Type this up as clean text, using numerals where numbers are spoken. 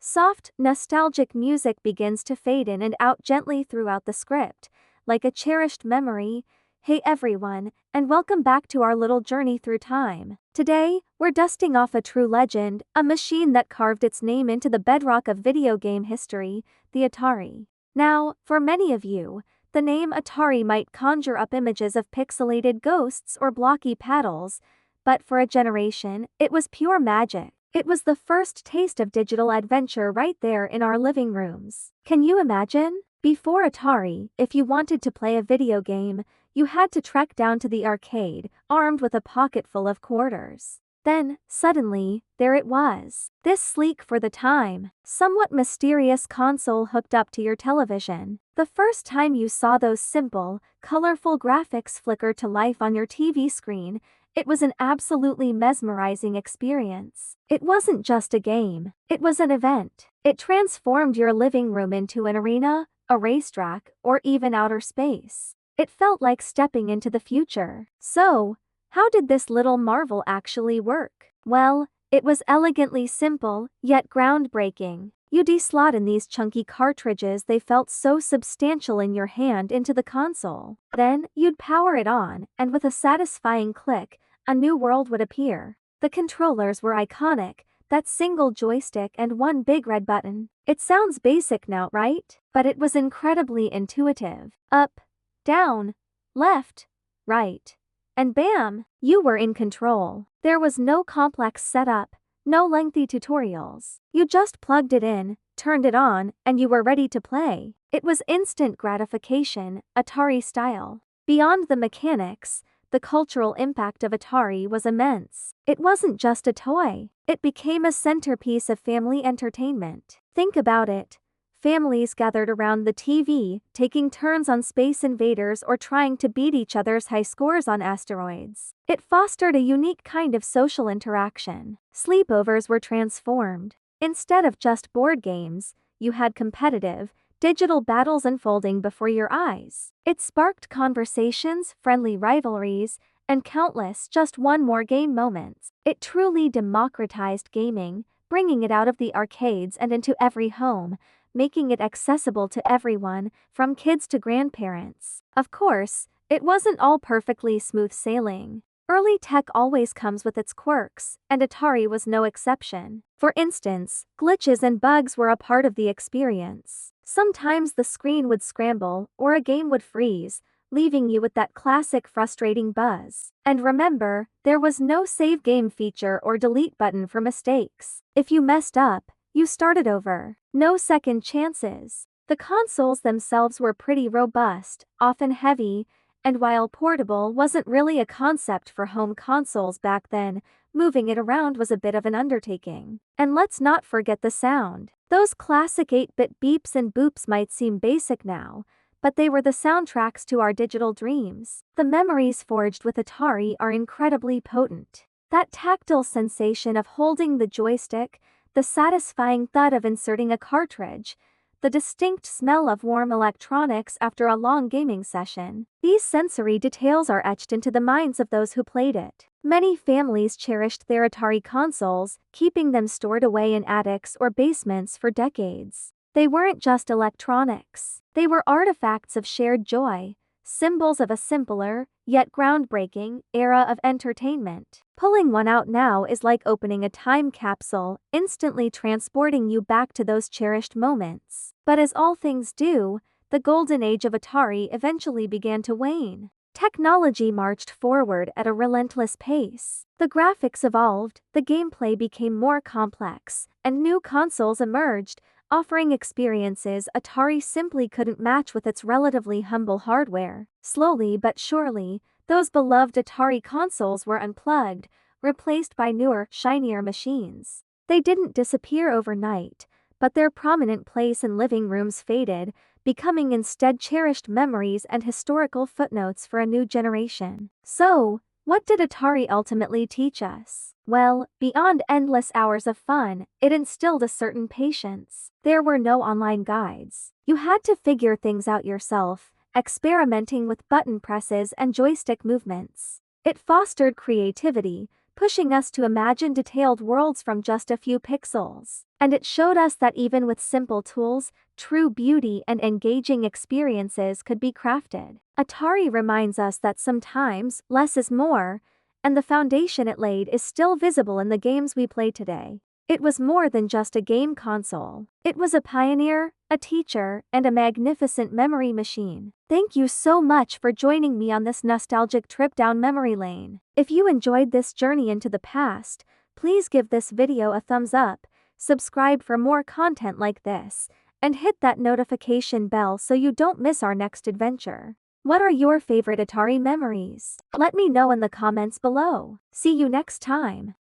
Soft, nostalgic music begins to fade in and out gently throughout the script, like a cherished memory. Hey everyone, and welcome back to our little journey through time. Today, we're dusting off a true legend, a machine that carved its name into the bedrock of video game history, the Atari. Now, for many of you, the name Atari might conjure up images of pixelated ghosts or blocky paddles, but for a generation, it was pure magic. It was the first taste of digital adventure right there in our living rooms. Can you imagine? Before Atari, if you wanted to play a video game, you had to trek down to the arcade, armed with a pocket full of quarters. Then, suddenly, there it was. This sleek for the time, somewhat mysterious console hooked up to your television. The first time you saw those simple, colorful graphics flicker to life on your TV screen, it was an absolutely mesmerizing experience. It wasn't just a game, it was an event. It transformed your living room into an arena, a racetrack, or even outer space. It felt like stepping into the future. So, how did this little marvel actually work? Well, it was elegantly simple, yet groundbreaking. You'd slot in these chunky cartridges, they felt so substantial in your hand, into the console. Then, you'd power it on, and with a satisfying click, a new world would appear. The controllers were iconic, that single joystick and one big red button. It sounds basic now, right? But it was incredibly intuitive. Up, down, left, right. And bam, you were in control. There was no complex setup, no lengthy tutorials. You just plugged it in, turned it on, and you were ready to play. It was instant gratification, Atari style. Beyond the mechanics, the cultural impact of Atari was immense. It wasn't just a toy. It became a centerpiece of family entertainment. Think about it. Families gathered around the TV, taking turns on Space Invaders or trying to beat each other's high scores on asteroids. It fostered a unique kind of social interaction. Sleepovers were transformed. Instead of just board games, you had competitive, digital battles unfolding before your eyes. It sparked conversations, friendly rivalries, and countless just one more game moments. It truly democratized gaming, bringing it out of the arcades and into every home, making it accessible to everyone, from kids to grandparents. Of course, it wasn't all perfectly smooth sailing. Early tech always comes with its quirks, and Atari was no exception. For instance, glitches and bugs were a part of the experience. Sometimes the screen would scramble, or a game would freeze, leaving you with that classic frustrating buzz. And remember, there was no save game feature or delete button for mistakes. If you messed up, you started over. No second chances. The consoles themselves were pretty robust, often heavy, and while portable wasn't really a concept for home consoles back then, moving it around was a bit of an undertaking. And let's not forget the sound. Those classic 8-bit beeps and boops might seem basic now, but they were the soundtracks to our digital dreams. The memories forged with Atari are incredibly potent. That tactile sensation of holding the joystick, the satisfying thud of inserting a cartridge, the distinct smell of warm electronics after a long gaming session. These sensory details are etched into the minds of those who played it. Many families cherished their Atari consoles, keeping them stored away in attics or basements for decades. They weren't just electronics. They were artifacts of shared joy, symbols of a simpler, yet groundbreaking, era of entertainment. Pulling one out now is like opening a time capsule, instantly transporting you back to those cherished moments. But as all things do, the golden age of Atari eventually began to wane. Technology marched forward at a relentless pace. The graphics evolved, the gameplay became more complex, and new consoles emerged, offering experiences Atari simply couldn't match with its relatively humble hardware. Slowly but surely, those beloved Atari consoles were unplugged, replaced by newer, shinier machines. They didn't disappear overnight, but their prominent place in living rooms faded, becoming instead cherished memories and historical footnotes for a new generation. So, what did Atari ultimately teach us? Well, beyond endless hours of fun, it instilled a certain patience. There were no online guides. You had to figure things out yourself, experimenting with button presses and joystick movements. It fostered creativity, pushing us to imagine detailed worlds from just a few pixels. And it showed us that even with simple tools, true beauty and engaging experiences could be crafted. Atari reminds us that sometimes less is more, and the foundation it laid is still visible in the games we play today. It was more than just a game console. It was a pioneer, a teacher, and a magnificent memory machine. Thank you so much for joining me on this nostalgic trip down memory lane. If you enjoyed this journey into the past, please give this video a thumbs up, subscribe for more content like this, and hit that notification bell so you don't miss our next adventure. What are your favorite Atari memories? Let me know in the comments below. See you next time.